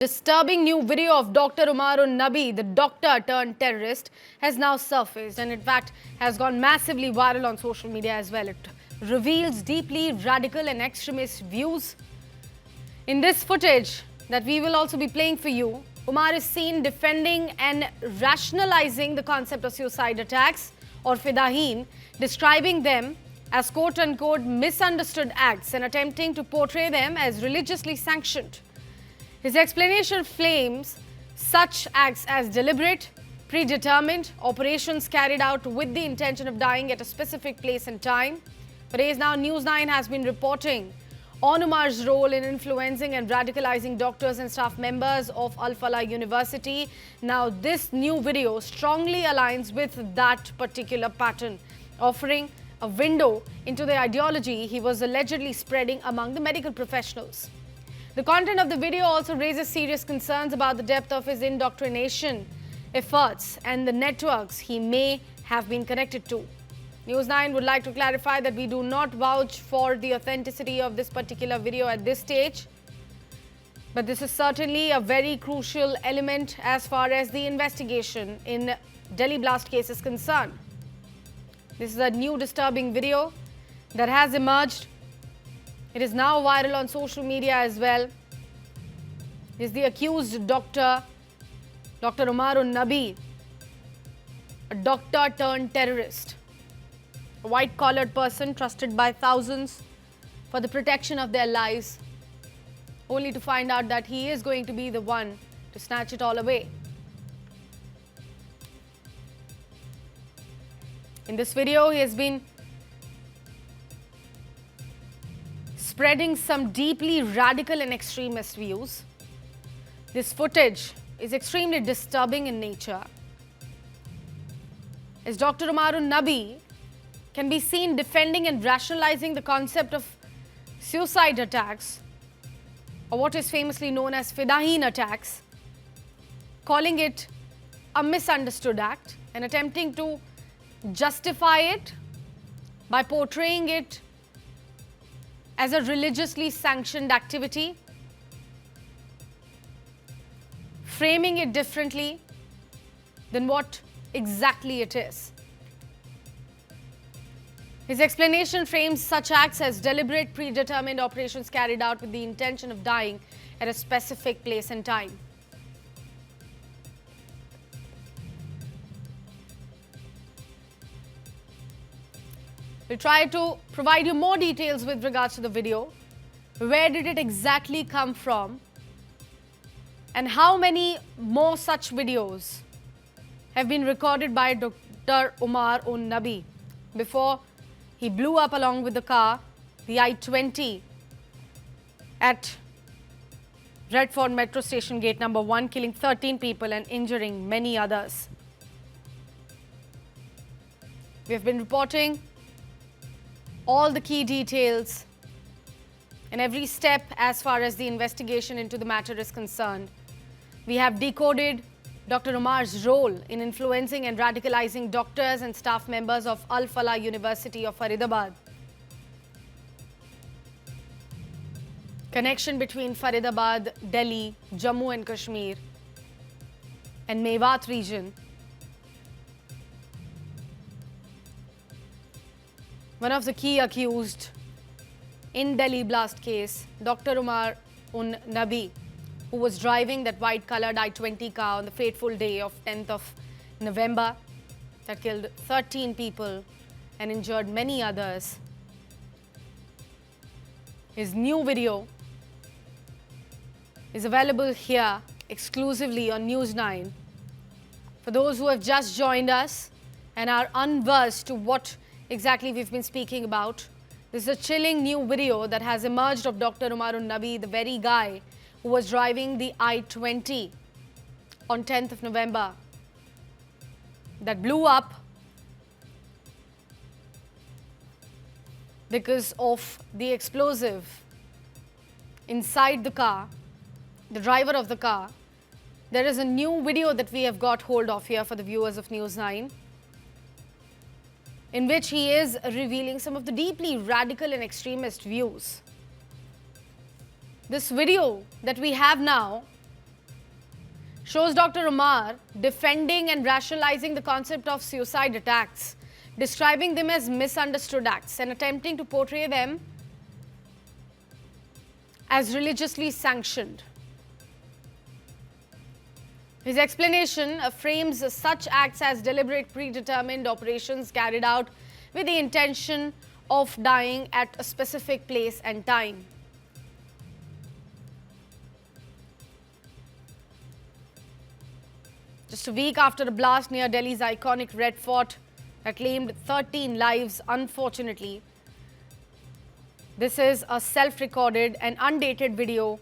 Disturbing new video of Dr. Umarun Nabi, the doctor turned terrorist, has now surfaced and in fact has gone massively viral on social media as well. It reveals deeply radical and extremist views. In this footage that we will also be playing for you, Umar is seen defending and rationalizing the concept of suicide attacks or Fedayeen, describing them as quote-unquote misunderstood acts and attempting to portray them as religiously sanctioned. His explanation frames such acts as deliberate, predetermined operations carried out with the intention of dying at a specific place and time. For days now, News9 has been reporting on Umar's role in influencing and radicalizing doctors and staff members of Al Falah University. Now, this new video strongly aligns with that particular pattern, offering a window into the ideology he was allegedly spreading among the medical professionals. The content of the video also raises serious concerns about the depth of his indoctrination efforts and the networks he may have been connected to. News9 would like to clarify that we do not vouch for the authenticity of this particular video at this stage, but this is certainly a very crucial element as far as the investigation in Delhi blast case is concerned. This is a new disturbing video that has emerged. It is now viral on social media as well. Is the accused Dr. Umarun Nabi, a doctor turned terrorist, a white-collared person trusted by thousands for the protection of their lives, only to find out that he is going to be the one to snatch it all away. In this video, he has been spreading some deeply radical and extremist views. This footage is extremely disturbing in nature, as Dr. Umarun Nabi can be seen defending and rationalizing the concept of suicide attacks, or what is famously known as Fedayeen attacks, calling it a misunderstood act and attempting to justify it by portraying it as a religiously sanctioned activity, framing it differently than what exactly it is. His explanation frames such acts as deliberate, predetermined operations carried out with the intention of dying at a specific place and time. We'll try to provide you more details with regards to the video. Where did it exactly come from? And how many more such videos have been recorded by Dr. Umarun Nabi before he blew up along with the car, the I-20, at Red Fort Metro Station Gate number 1, killing 13 people and injuring many others. We have been reporting all the key details and every step as far as the investigation into the matter is concerned. We have decoded Dr. Umar's role in influencing and radicalizing doctors and staff members of Al Falah University of Faridabad. Connection between Faridabad, Delhi, Jammu and Kashmir and Mewat region. One of the key accused in Delhi blast case, Dr. Umarun Nabi, who was driving that white-colored I-20 car on the fateful day of 10th of November that killed 13 people and injured many others. His new video is available here exclusively on News9. For those who have just joined us and are unversed to what exactly we've been speaking about, this is a chilling new video that has emerged of Dr. Umarun Nabi, the very guy who was driving the I-20 on 10th of November that blew up because of the explosive inside the car, the driver of the car. There is a new video that we have got hold of here for the viewers of News9, in which he is revealing some of the deeply radical and extremist views. This video that we have now shows Dr. Umar defending and rationalizing the concept of suicide attacks, describing them as misunderstood acts and attempting to portray them as religiously sanctioned. His explanation frames such acts as deliberate, predetermined operations carried out with the intention of dying at a specific place and time. Just a week after a blast near Delhi's iconic Red Fort that claimed 13 lives, unfortunately, this is a self-recorded and undated video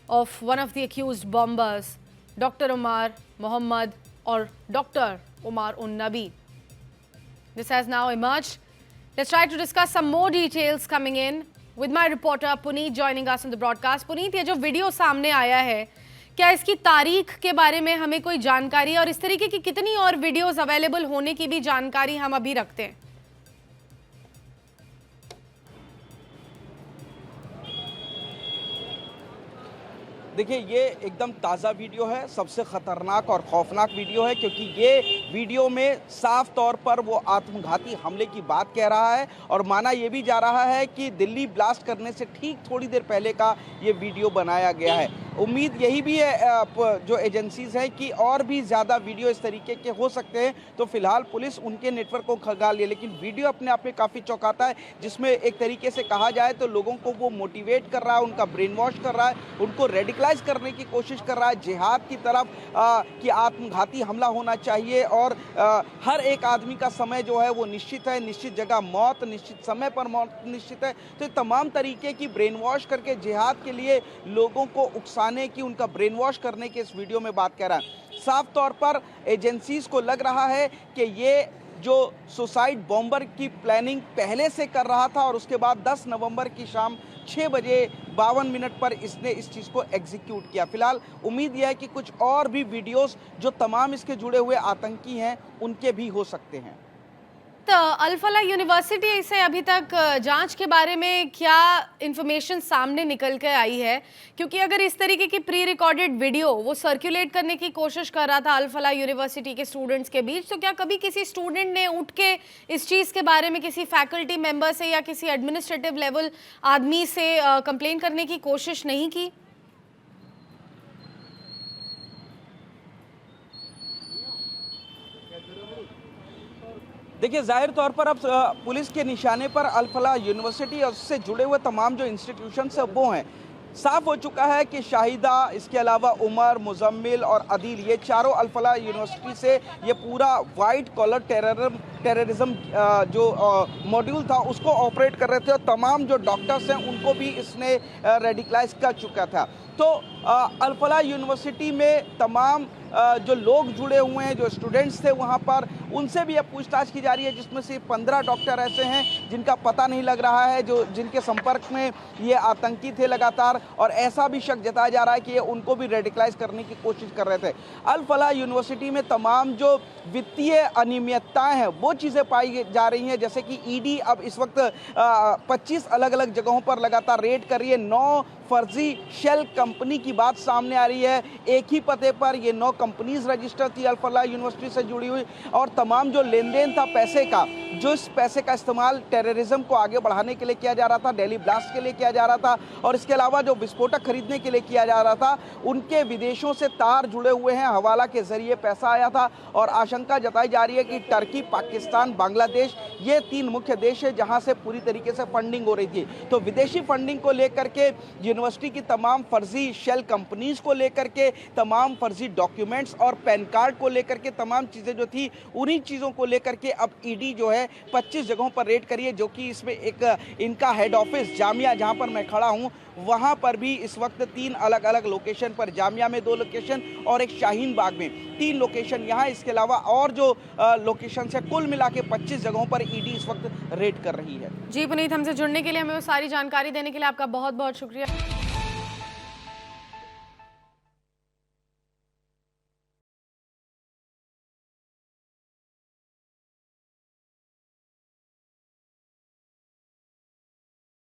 of one of the accused bombers, Dr. Umar Muhammad or Dr. Umar Nabi. This has now emerged. Let's try to discuss some more details coming in with my reporter Puneet joining us on the broadcast. Puneet, ये जो video सामने आया है, क्या इसकी तारीख के बारे में हमें कोई जानकारी है और इस तरीके की कितनी और वीडियोस अवेलेबल होने की भी जानकारी हम अभी रखते हैं? देखिए, ये एकदम ताज़ा वीडियो है, सबसे ख़तरनाक और खौफनाक वीडियो है, क्योंकि ये वीडियो में साफ तौर पर वो आत्मघाती हमले की बात कह रहा है और माना ये भी जा रहा है कि दिल्ली ब्लास्ट करने से ठीक थोड़ी देर पहले का ये वीडियो बनाया गया है। उम्मीद यही भी है जो एजेंसीज हैं कि और भी ज़्यादा वीडियो इस तरीके के हो सकते हैं, तो फिलहाल पुलिस उनके नेटवर्क को खंगाल है। लेकिन वीडियो अपने आप में काफ़ी चौंकाता है, जिसमें एक तरीके से कहा जाए तो लोगों को वो मोटिवेट कर रहा है, उनका ब्रेन वॉश कर रहा है, उनको रेडिकलाइज करने की कोशिश कर रहा है जिहाद की तरफ कि आत्मघाती हमला होना चाहिए और हर एक आदमी का समय जो है वो निश्चित है, निश्चित जगह मौत, निश्चित समय पर मौत निश्चित है। तो तमाम तरीके की ब्रेन वॉश करके जिहाद के लिए लोगों को उकसाने की, उनका ब्रेन वॉश करने की इस वीडियो में बात कर रहा है। साफ तौर पर एजेंसीज को लग रहा है कि ये जो सुसाइड बॉम्बर की प्लानिंग पहले से कर रहा था और उसके बाद 10 नवंबर की शाम 6 बजे 52 मिनट पर इसने इस चीज़ को एग्जीक्यूट किया। फिलहाल उम्मीद यह है कि कुछ और भी वीडियोस जो तमाम इसके जुड़े हुए आतंकी हैं उनके भी हो सकते हैं। तो अल-फलाह यूनिवर्सिटी से अभी तक जांच के बारे में क्या इंफॉर्मेशन सामने निकल के आई है? क्योंकि अगर इस तरीके की प्री रिकॉर्डेड वीडियो वो सर्कुलेट करने की कोशिश कर रहा था अल-फलाह यूनिवर्सिटी के स्टूडेंट्स के बीच, तो क्या कभी किसी स्टूडेंट ने उठ के इस चीज़ के बारे में किसी फैकल्टी मेंबर से या किसी एडमिनिस्ट्रेटिव लेवल आदमी से कंप्लेन करने की कोशिश नहीं की? देखिए, जाहिर तौर पर अब पुलिस के निशाने पर अल-फलाह यूनिवर्सिटी और उससे जुड़े हुए तमाम जो इंस्टीट्यूशंस हैं वो हैं। साफ हो चुका है कि शाहिदा, इसके अलावा उमर, मुजम्मिल और अदील, ये चारों अल-फलाह यूनिवर्सिटी से ये पूरा वाइट कॉलर टेररिज्म जो मॉड्यूल था उसको ऑपरेट कर रहे थे और तमाम जो डॉक्टर्स हैं उनको भी इसने रेडिकलाइज कर चुका था। तो अल-फलाह यूनिवर्सिटी में तमाम जो लोग जुड़े हुए हैं, जो स्टूडेंट्स थे वहाँ पर, उनसे भी अब पूछताछ की जा रही है, जिसमें से 15 डॉक्टर ऐसे हैं जिनका पता नहीं लग रहा है, जो जिनके संपर्क में ये आतंकी थे लगातार, और ऐसा भी शक जताया जा रहा है कि ये उनको भी रेडिकलाइज करने की कोशिश कर रहे थे। अल-फलाह यूनिवर्सिटी में तमाम जो वित्तीय अनियमितताएँ हैं वो चीज़ें पाई जा रही हैं, जैसे कि ईडी अब इस वक्त 25 अलग अलग जगहों पर लगातार रेड कर रही है। 9 फर्जी शेल कंपनी की बात सामने आ रही है। एक ही पते पर ये 9 कंपनीज रजिस्टर थी अल-फलाह यूनिवर्सिटी से जुड़ी हुई, और तमाम जो लेन देन था पैसे का, जो इस पैसे का इस्तेमाल टेररिज्म को आगे बढ़ाने के लिए किया जा रहा था, दिल्ली ब्लास्ट के लिए किया जा रहा था, और इसके अलावा जो विस्फोटक खरीदने के लिए किया जा रहा था, उनके विदेशों से तार जुड़े हुए हैं, हवाला के जरिए पैसा आया था। और आशंका जताई जा रही है कि टर्की, पाकिस्तान, बांग्लादेश, ये 3 मुख्य देश है जहां से पूरी तरीके से फंडिंग हो रही थी। तो विदेशी फंडिंग को लेकर के, यूनिवर्सिटी की तमाम फर्जी शेल कंपनीज को लेकर के, तमाम फर्जी डॉक्यूमेंट्स और पैन कार्ड को लेकर के, तमाम चीज़ें जो थी उन्हीं चीज़ों को लेकर के अब ईडी जो है 25 जगहों पर रेड करी है, जो कि इसमें एक इनका हेड ऑफिस जामिया, जहां पर मैं खड़ा हूं, वहां पर भी इस वक्त 3 अलग अलग लोकेशन पर, जामिया में 2 लोकेशन और एक शाहीन बाग में 3 लोकेशन यहाँ, इसके अलावा और जो लोकेशन है, कुल मिला के 25 जगहों पर ईडी इस वक्त रेड कर रही है। जी पुनीत, हमसे जुड़ने के लिए, हमें वो सारी जानकारी देने के लिए आपका बहुत बहुत शुक्रिया।